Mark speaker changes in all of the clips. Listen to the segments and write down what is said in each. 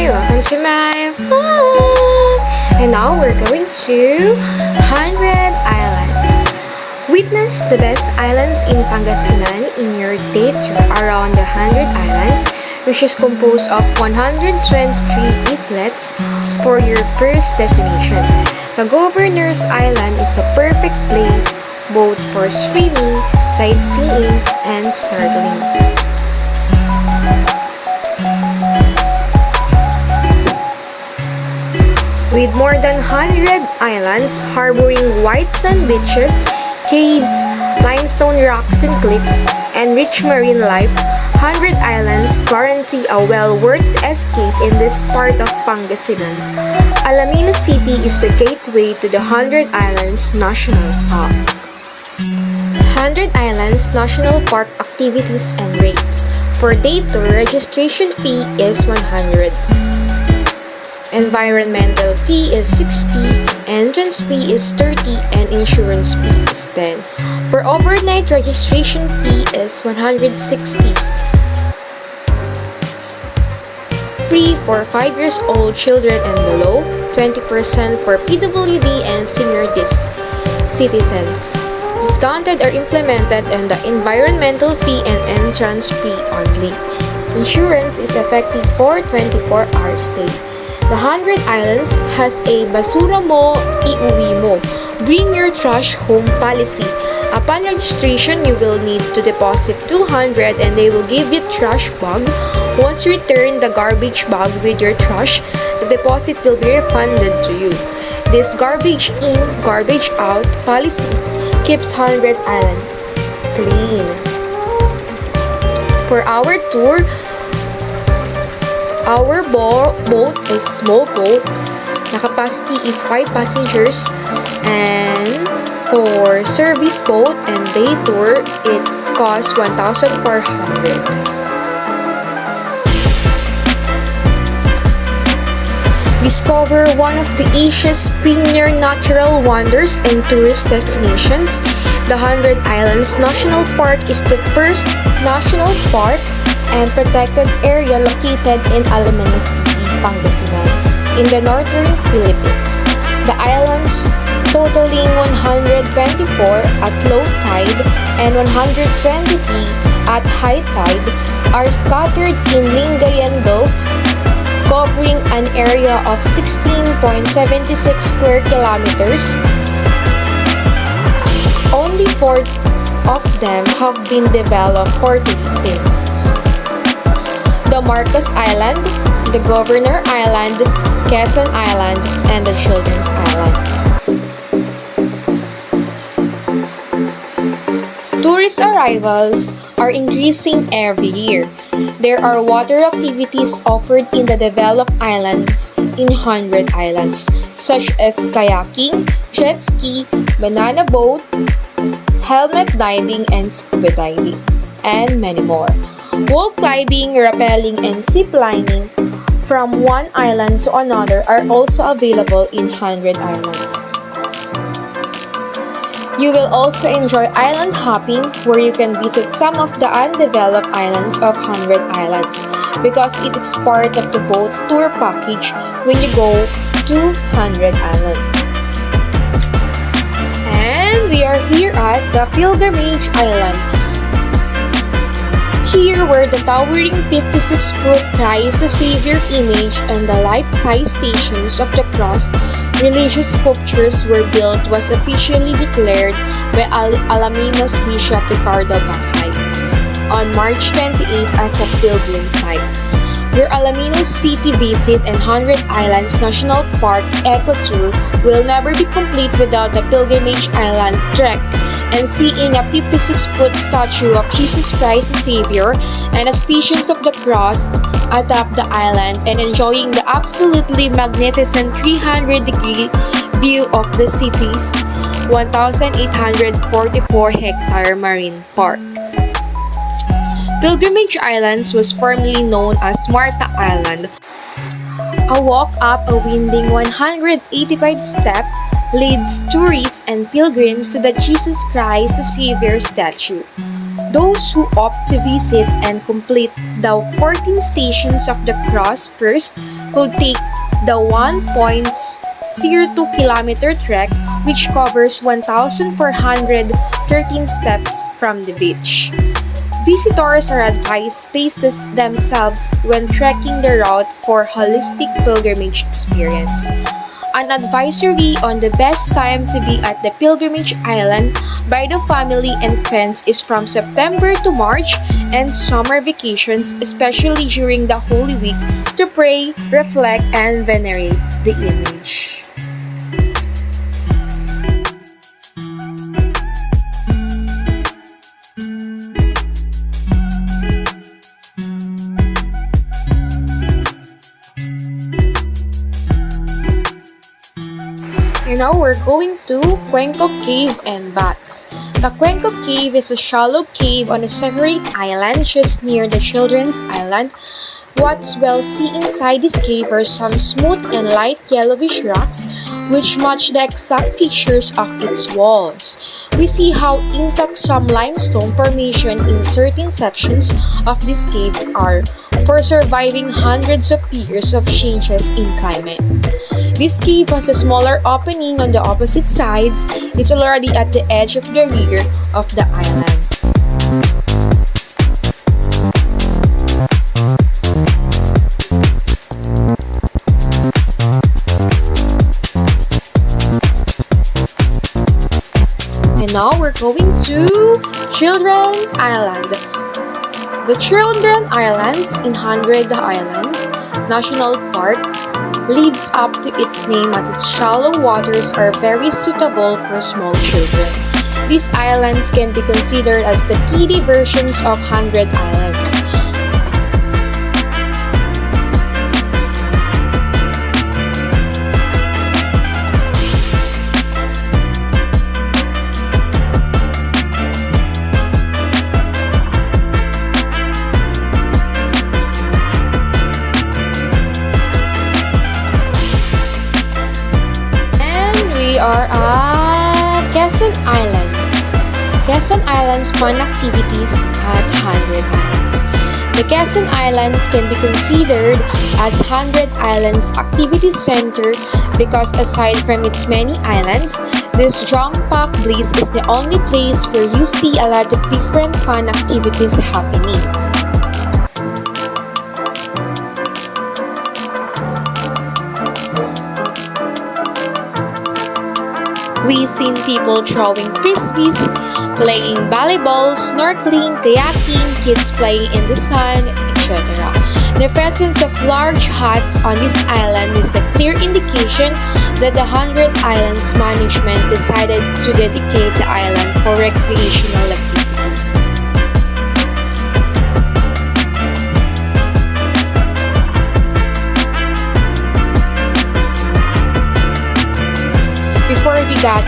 Speaker 1: Hi, welcome to my vlog! And now we're going to 100 Islands. Witness the best islands in Pangasinan in your day tour around the 100 Islands, which is composed of 123 islets for your first destination. The Governor's Island is a perfect place both for swimming, sightseeing, and snorkeling. With more than 100 islands harboring white sand beaches, caves, limestone rocks and cliffs, and rich marine life, 100 Islands guarantee a well-worth escape in this part of Pangasinan. Alaminos City is the gateway to the 100 Islands National Park. 100 Islands National Park activities and rates. For day tour, registration fee is 100. Environmental fee is 60, entrance fee is 30, and insurance fee is 10. For overnight, registration fee is 160. Free for 5 years old children and below, 20% for PWD and senior citizens. Discounted are implemented on the environmental fee and entrance fee only. Insurance is effective for 24-hour stay. The 100 Islands has a basura mo, iuwi mo. Bring your trash home policy. Upon registration, you will need to deposit 200 and they will give you trash bag. Once you return the garbage bag with your trash, the deposit will be refunded to you. This garbage in, garbage out policy keeps 100 Islands clean. For our tour, our boat is small boat. The capacity is 5 passengers. And for service boat and day tour, it costs 1,400. Discover one of the Asia's premier natural wonders and tourist destinations. The 100 Islands National Park is the first national park and protected area located in Alaminos City, Pangasinan, in the northern Philippines. The islands, totaling 124 at low tide and 123 at high tide, are scattered in Lingayen Gulf, covering an area of 16.76 square kilometers. Only 4 of them have been developed for tourism. The Marcos Island, the Governor Island, Quezon Island, and the Children's Island. Tourist arrivals are increasing every year. There are water activities offered in the developed islands in 100 Islands, such as kayaking, jet ski, banana boat, helmet diving, and scuba diving, and many more. Wall climbing, rappelling, and zip lining from one island to another are also available in 100 Islands. You will also enjoy island hopping, where you can visit some of the undeveloped islands of 100 Islands because it is part of the boat tour package when you go to 100 Islands. And we are here at the Pilgrimage Island. Here, where the towering 56-foot Christ the Savior image and the life-size Stations of the Cross religious sculptures were built, was officially declared by Alaminos Bishop Ricardo Bacay on March 28 as a pilgrim site. Your Alaminos City visit and 100 Islands National Park Eco Tour will never be complete without the Pilgrimage Island trek and seeing a 56-foot statue of Jesus Christ the Savior and the Stations of the Cross atop the island and enjoying the absolutely magnificent 300-degree view of the city's 1,844-hectare marine park. Pilgrimage Islands was formerly known as Marta Island. A walk up a winding 185-step leads tourists and pilgrims to the Jesus Christ the Savior statue. Those who opt to visit and complete the 14 stations of the cross first could take the 1.02-kilometer trek, which covers 1,413 steps from the beach. Visitors are advised to pace themselves when trekking the route for holistic pilgrimage experience. An advisory on the best time to be at the pilgrimage island by the family and friends is from September to March and summer vacations, especially during the Holy Week, to pray, reflect, and venerate the image. And now we're going to Cuenca Cave and Baths. The Cuenca Cave is a shallow cave on a separate island just near the Children's Island. What we'll see inside this cave are some smooth and light yellowish rocks which match the exact features of its walls. We see how intact some limestone formation in certain sections of this cave are for surviving hundreds of years of changes in climate. This cave has a smaller opening on the opposite sides. It's already at the edge of the rear of the island. And now we're going to Children's Island. The Children's Islands in Hundred Islands National Park leads up to its name, and its shallow waters are very suitable for small children. These islands can be considered as the kiddie versions of Hundred Islands. We are at Quezon Islands. Quezon Islands fun activities at 100 Islands. The Quezon Islands can be considered as 100 Islands Activity Center because aside from its many islands, this jam-packed place is the only place where you see a lot of different fun activities happening. We've seen people throwing frisbees, playing volleyball, snorkeling, kayaking, kids playing in the sun, etc. The presence of large huts on this island is a clear indication that the 100 Islands management decided to dedicate the island for recreational activities. Before we got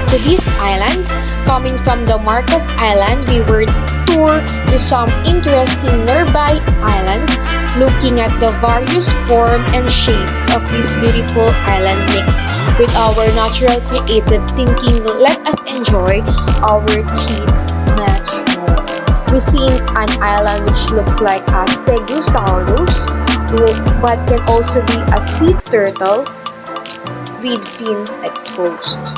Speaker 1: to these islands, coming from the Marcos Island, we were toured to some interesting nearby islands, looking at the various forms and shapes of this beautiful island mix with our natural creative thinking. Let us enjoy our trip much more. We've seen an island which looks like a Stegosaurus, but can also be a sea turtle with fins exposed.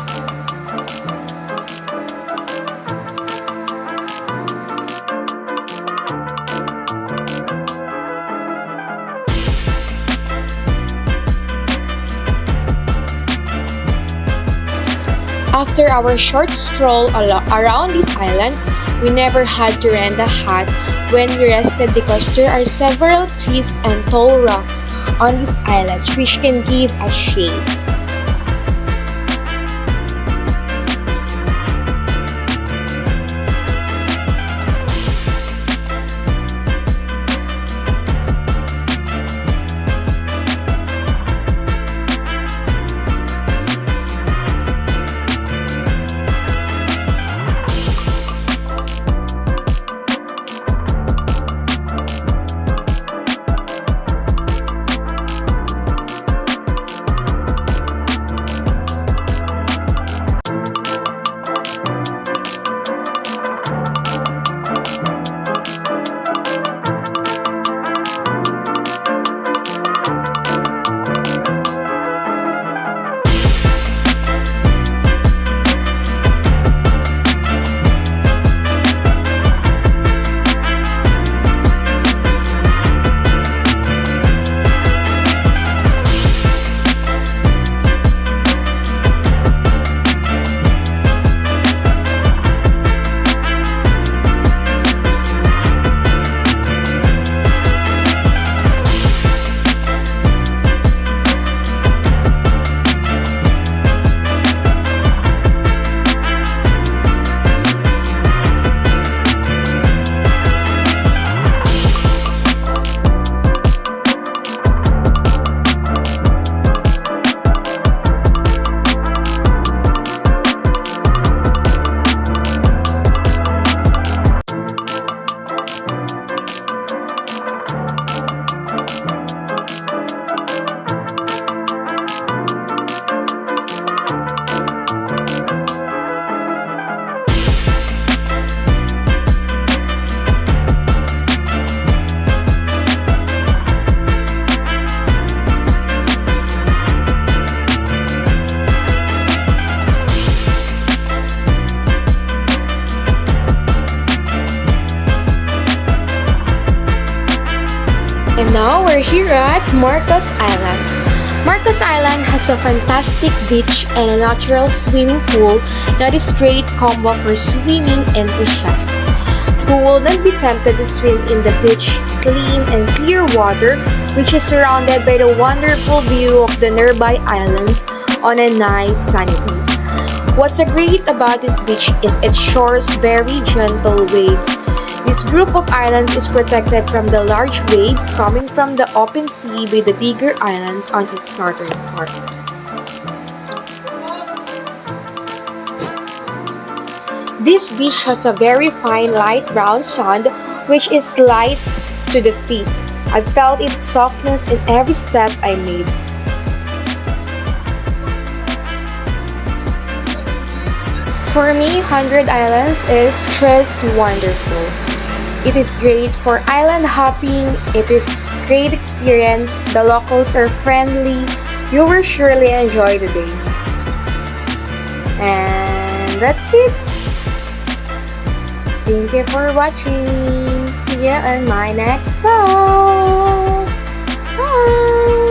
Speaker 1: After our short stroll around this island, we never had to rent a hut when we rested because there are several trees and tall rocks on this island which can give us shade. are here at Marcos Island. Marcos Island has a fantastic beach and a natural swimming pool that is great combo for swimming enthusiasts who will not be tempted to swim in the beach, clean and clear water, which is surrounded by the wonderful view of the nearby islands on a nice sunny day. What's so great about this beach is its shore's very gentle waves. This group of islands is protected from the large waves coming from the open sea by the bigger islands on its northern part. This beach has a very fine light brown sand which is light to the feet. I felt its softness in every step I made. For me, 100 Islands is just wonderful. It is great for island hopping. It is great experience. The locals are friendly. You will surely enjoy the day. And that's it. Thank you for watching. See you on my next vlog. Bye!